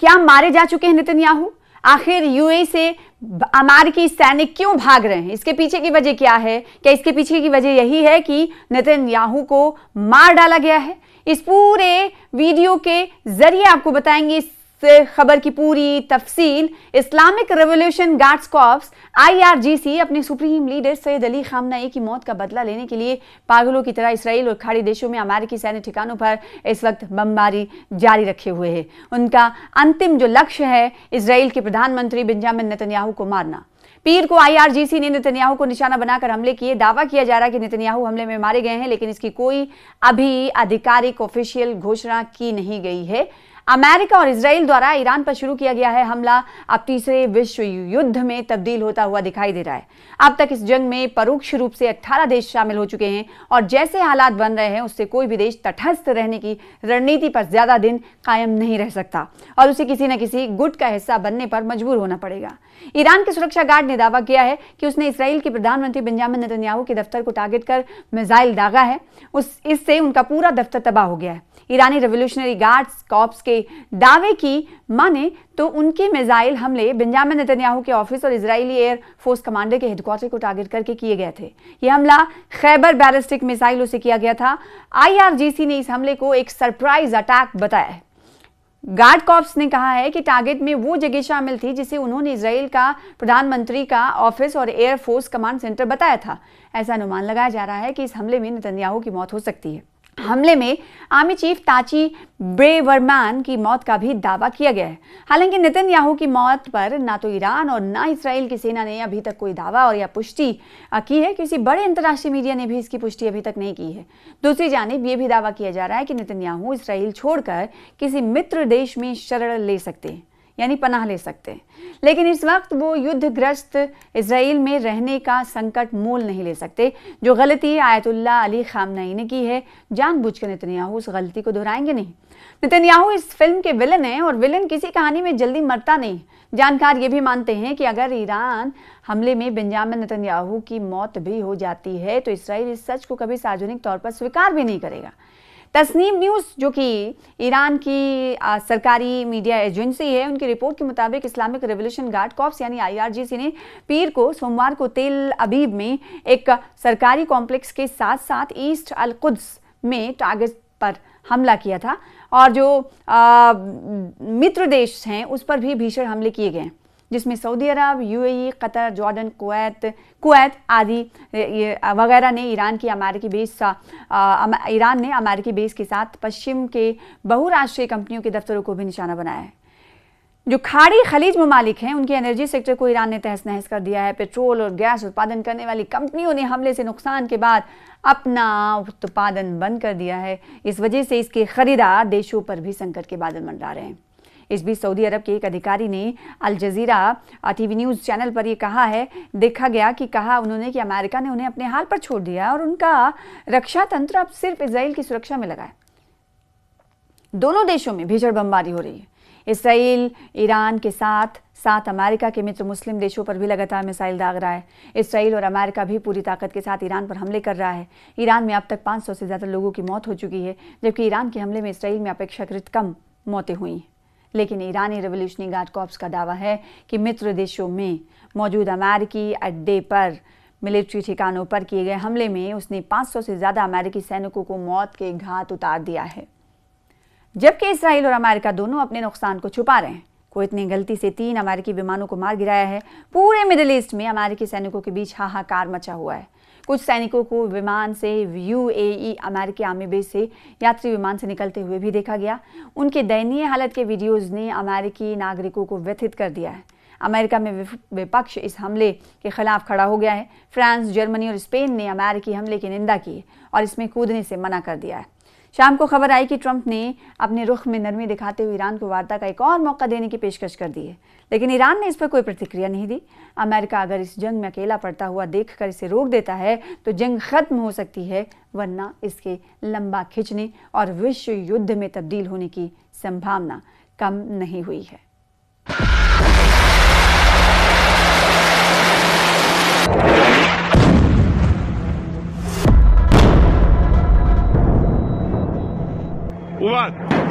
क्या मारे जा चुके हैं नेतन्याहू? आखिर यूएई से अमेरिकी सैनिक क्यों भाग रहे हैं? इसके पीछे की वजह क्या है? क्या इसके पीछे की वजह यही है कि नेतन्याहू को मार डाला गया है? इस पूरे वीडियो के जरिए आपको बताएंगे इस खबर की पूरी तफसील। Islamic revolution guards corps IRGC अपने supreme leader Syed Ali Khamenei की मौत का बदला लेने के लिए पागलों की तरह इसराइल और खाड़ी देशों में अमेरिकी सैन्य ठिकानों पर इस वक्त बमबारी जारी रखे हुए है। उनका अंतिम जो लक्ष्य है इसराइल के प्रधानमंत्री बेंजामिन नेतन्याहू को मारना। पीर को IRGC ने नेतन्याहू को निशाना बनाकर हमले किए। दावा किया जा रहा है कि नेतन्याहू हमले में मारे गए हैं, लेकिन इसकी कोई अभी आधिकारिक ऑफिशियल घोषणा की नहीं गई है। अमेरिका और इजराइल द्वारा ईरान पर शुरू किया गया है हमला अब तीसरे विश्व युद्ध में तब्दील होता हुआ दिखाई दे रहा है। अब तक इस जंग में परोक्ष रूप से 18 देश शामिल हो चुके हैं और जैसे हालात बन रहे हैं उससे कोई भी देश तटस्थ रहने की रणनीति पर ज्यादा दिन कायम नहीं रह सकता और उसे किसी न किसी गुट का हिस्सा बनने पर मजबूर होना पड़ेगा। ईरान के सुरक्षा गार्ड ने दावा किया है कि उसने इसराइल के प्रधानमंत्री बेंजामिन नेतन्याहू के दफ्तर को टारगेट कर मिसाइल दागा है। इससे उनका पूरा दफ्तर तबाह हो गया है। ईरानी रेवोल्यूशनरी गार्ड्स कॉर्प्स के दावे की माने तो उनके मिसाइल हमले बेंजामिन नेतन्याहू के ऑफिस और इजरायली एयर फोर्स कमांडर के हेडक्वार्टर को टारगेट करके किए गए थे। यह हमला खैबर बैलिस्टिक मिसाइलों से किया गया था। IRGC ने इस हमले को एक सरप्राइज अटैक बताया है। गार्ड कॉर्प्स ने कहा है कि टारगेट में वो जगह शामिल थी जिसे उन्होंने इजराइल का प्रधानमंत्री का ऑफिस और एयर फोर्स कमांड सेंटर बताया था। ऐसा अनुमान लगाया जा रहा है कि इस हमले में नेतन्याहू की मौत हो सकती है। हमले में आर्मी चीफ ताची ब्रेवरमैन की मौत का भी दावा किया गया है। हालांकि नेतन्याहू की मौत पर ना तो ईरान और ना इसराइल की सेना ने अभी तक कोई दावा और या पुष्टि की है। किसी बड़े अंतर्राष्ट्रीय मीडिया ने भी इसकी पुष्टि अभी तक नहीं की है। दूसरी जानिब यह भी दावा किया जा रहा है कि नेतन्याहू इसराइल छोड़कर किसी मित्र देश में शरण ले सकते हैं, यानी पनाह ले सकते हैं, लेकिन इस वक्त वो युद्धग्रस्त इसराइल में रहने का संकट मोल नहीं ले सकते। जो गलती आयतुल्ला अली खामनेई ने की है, जानबूझकर नेतन्याहू उस गलती को दोहराएंगे नहीं। नेतन्याहू इस फिल्म के विलन हैं और विलन किसी कहानी में जल्दी मरता नहीं। जानकार ये भी मानते हैं कि अगर ईरान हमले में बेंजामिन नेतन्याहू की मौत भी हो जाती है तो इसराइल इस सच को कभी सार्वजनिक तौर पर स्वीकार भी नहीं करेगा। तस्नीम न्यूज़ जो कि ईरान की सरकारी मीडिया एजेंसी है, उनकी रिपोर्ट के मुताबिक इस्लामिक रेवोल्यूशन गार्ड कॉर्प्स यानी IRGC ने पीर को सोमवार को तेल अबीब में एक सरकारी कॉम्प्लेक्स के साथ साथ ईस्ट अल कुद्स में टारगेट पर हमला किया था और जो मित्र देश हैं उस पर भी भीषण हमले किए गए, जिसमें सऊदी अरब, UAE, कतर, जॉर्डन, कुवैत आदि वगैरह ने ईरान ने अमेरिकी बेस के साथ पश्चिम के बहुराष्ट्रीय कंपनियों के दफ्तरों को भी निशाना बनाया है। जो खाड़ी खलीज ममालिक हैं उनके एनर्जी सेक्टर को ईरान ने तहस नहस कर दिया है। पेट्रोल और गैस उत्पादन करने वाली कंपनियों ने हमले से नुकसान के बाद अपना उत्पादन बंद कर दिया है। इस वजह से इसके खरीदार देशों पर भी संकट के बादल मंडरा रहे हैं। इस बीच सऊदी अरब के एक अधिकारी ने अल जजीरा TV न्यूज़ चैनल पर यह कहा है, उन्होंने कि अमेरिका ने उन्हें अपने हाल पर छोड़ दिया और उनका रक्षा तंत्र अब सिर्फ इजराइल की सुरक्षा में लगा है। दोनों देशों में भीषण बमबारी हो रही है। इसराइल ईरान के साथ साथ अमेरिका के मित्र मुस्लिम देशों पर भी लगातार मिसाइल दाग रहा है। इसराइल और अमेरिका भी पूरी ताकत के साथ ईरान पर हमले कर रहा है। ईरान में अब तक 500 से ज़्यादा लोगों की मौत हो चुकी है, जबकि ईरान के हमले में इसराइल में अपेक्षाकृत कम मौतें हुई हैं। लेकिन ईरानी रेवोल्यूशनरी गार्ड कॉर्प्स का दावा है कि मित्र देशों में मौजूद अमेरिकी अड्डे पर मिलिट्री ठिकानों पर किए गए हमले में उसने 500 से ज़्यादा अमेरिकी सैनिकों को मौत के घाट उतार दिया है, जबकि इसराइल और अमेरिका दोनों अपने नुकसान को छुपा रहे हैं। कुवैत ने गलती से 3 अमेरिकी विमानों को मार गिराया है। पूरे मिडिल ईस्ट में अमेरिकी सैनिकों के बीच हाहाकार मचा हुआ है। कुछ सैनिकों को विमान से UAE अमेरिकी आर्मी बेस से यात्री विमान से निकलते हुए भी देखा गया। उनके दयनीय हालत के वीडियोज ने अमेरिकी नागरिकों को व्यथित कर दिया है। अमेरिका में विपक्ष इस हमले के खिलाफ खड़ा हो गया है। फ्रांस, जर्मनी और स्पेन ने अमेरिकी हमले की निंदा की और इसमें कूदने से मना कर दिया है। शाम को खबर आई कि ट्रंप ने अपने रुख में नरमी दिखाते हुए ईरान को वार्ता का एक और मौका देने की पेशकश कर दी है, लेकिन ईरान ने इस पर कोई प्रतिक्रिया नहीं दी। अमेरिका अगर इस जंग में अकेला पड़ता हुआ देखकर इसे रोक देता है तो जंग खत्म हो सकती है, वरना इसके लंबा खिंचने और विश्व युद्ध में तब्दील होने की संभावना कम नहीं हुई है। Ulan!